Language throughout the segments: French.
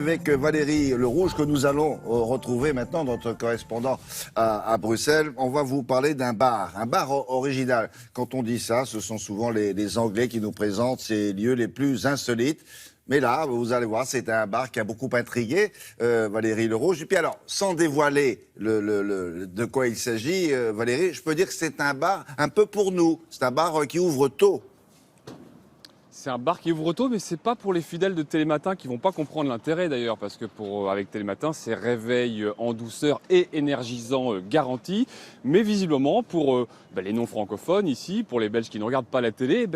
Avec Valérie Le Rouge, que nous allons retrouver maintenant, notre correspondant à Bruxelles. On va vous parler d'un bar original. Quand on dit ça, ce sont souvent les Anglais qui nous présentent ces lieux les plus insolites. Mais là, vous allez voir, c'est un bar qui a beaucoup intrigué Valérie Le Rouge. Et puis alors, sans dévoiler de quoi il s'agit, Valérie, je peux dire que c'est un bar un peu pour nous. C'est un bar qui ouvre tôt. C'est un bar qui ouvre tôt, mais c'est pas pour les fidèles de Télématin qui vont pas comprendre l'intérêt d'ailleurs, parce que avec Télématin, c'est réveil en douceur et énergisant garanti. Mais visiblement, pour les non-francophones ici, pour les Belges qui ne regardent pas la télé,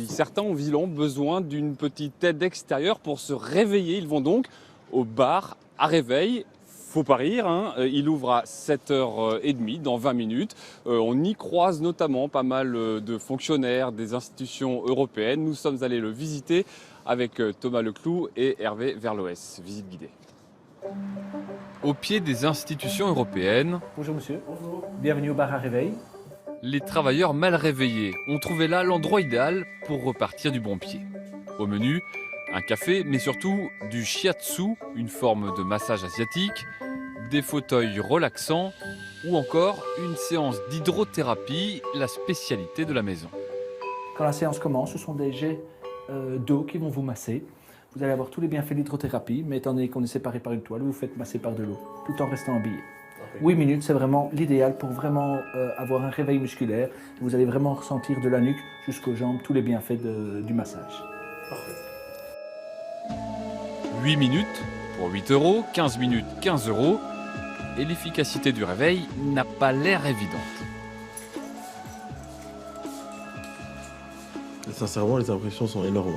certains ont visiblement besoin d'une petite aide extérieure pour se réveiller. Ils vont donc au bar à réveil. Faut pas rire, hein. Il ouvre à 7h30, dans 20 minutes. On y croise notamment pas mal de fonctionnaires des institutions européennes. Nous sommes allés le visiter avec Thomas Leclou et Hervé Verloès. Visite guidée. Au pied des institutions européennes, Bonjour monsieur, bonjour. Bienvenue au bar à réveil. les travailleurs mal réveillés ont trouvé là l'endroit idéal pour repartir du bon pied. Au menu, un café, mais surtout du shiatsu, une forme de massage asiatique, des fauteuils relaxants ou encore une séance d'hydrothérapie, la spécialité de la maison. Quand la séance commence, ce sont des jets d'eau qui vont vous masser. Vous allez avoir tous les bienfaits de l'hydrothérapie, mais étant donné qu'on est séparé par une toile, vous vous faites masser par de l'eau, tout en restant habillé. 8 minutes, c'est vraiment l'idéal pour vraiment avoir un réveil musculaire. Vous allez vraiment ressentir de la nuque jusqu'aux jambes tous les bienfaits du massage. 8 minutes pour 8 €, 15 minutes 15 €, et l'efficacité du réveil n'a pas l'air évidente. Sincèrement, les impressions sont énormes.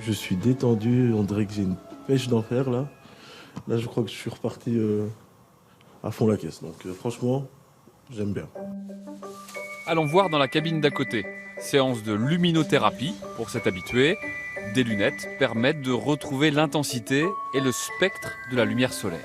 Je suis détendu, on dirait que j'ai une pêche d'enfer là. Là, je crois que je suis reparti à fond la caisse. Donc franchement, j'aime bien. Allons voir dans la cabine d'à côté. Séance de luminothérapie pour s'être habitué. Des lunettes permettent de retrouver l'intensité et le spectre de la lumière solaire.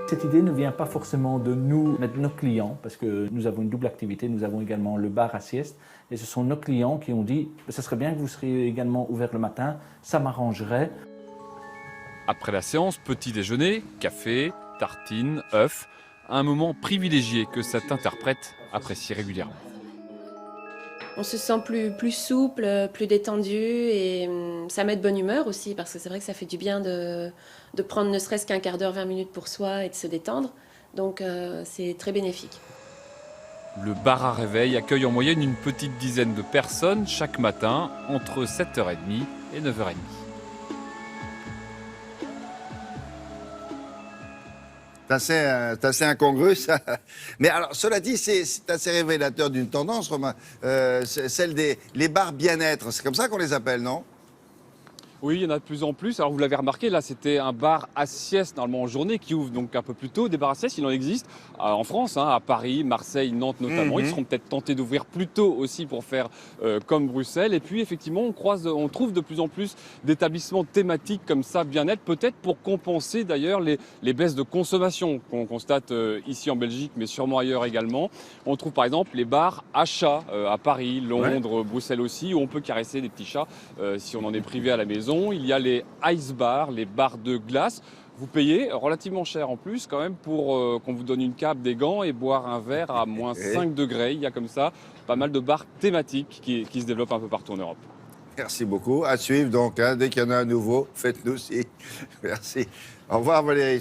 Cette idée ne vient pas forcément de nous, mais de nos clients, parce que nous avons une double activité. Nous avons également le bar à sieste, et ce sont nos clients qui ont dit « ce serait bien que vous seriez également ouvert le matin, ça m'arrangerait ». Après la séance, petit déjeuner, café, tartines, œufs, un moment privilégié que cet interprète apprécie régulièrement. On se sent plus souple, plus détendu et ça met de bonne humeur aussi parce que c'est vrai que ça fait du bien de prendre ne serait-ce qu'un quart d'heure, 20 minutes pour soi et de se détendre. Donc c'est très bénéfique. Le bar à réveil accueille en moyenne une petite dizaine de personnes chaque matin entre 7h30 et 9h30. C'est assez incongru, ça. Mais alors, cela dit, c'est assez révélateur d'une tendance, Romain. Celle des bars bien-être. C'est comme ça qu'on les appelle, non? Oui, il y en a de plus en plus. Alors vous l'avez remarqué, là c'était un bar à sieste normalement en journée qui ouvre donc un peu plus tôt. Des bars à sieste, il en existe en France, à Paris, Marseille, Nantes notamment. Ils seront peut-être tentés d'ouvrir plus tôt aussi pour faire comme Bruxelles. Et puis effectivement, on trouve de plus en plus d'établissements thématiques comme ça, bien-être, peut-être pour compenser d'ailleurs les baisses de consommation qu'on constate ici en Belgique, mais sûrement ailleurs également. On trouve par exemple les bars à chats à Paris, Londres, Bruxelles aussi, où on peut caresser des petits chats si on en est privé à la maison. Il y a les ice bars, les bars de glace. Vous payez relativement cher en plus quand même pour qu'on vous donne une cape, des gants et boire un verre à moins 5 degrés. Il y a comme ça pas mal de bars thématiques qui se développent un peu partout en Europe. Merci beaucoup. À suivre donc, dès qu'il y en a un nouveau, faites-nous signe. Merci. Au revoir Valérie.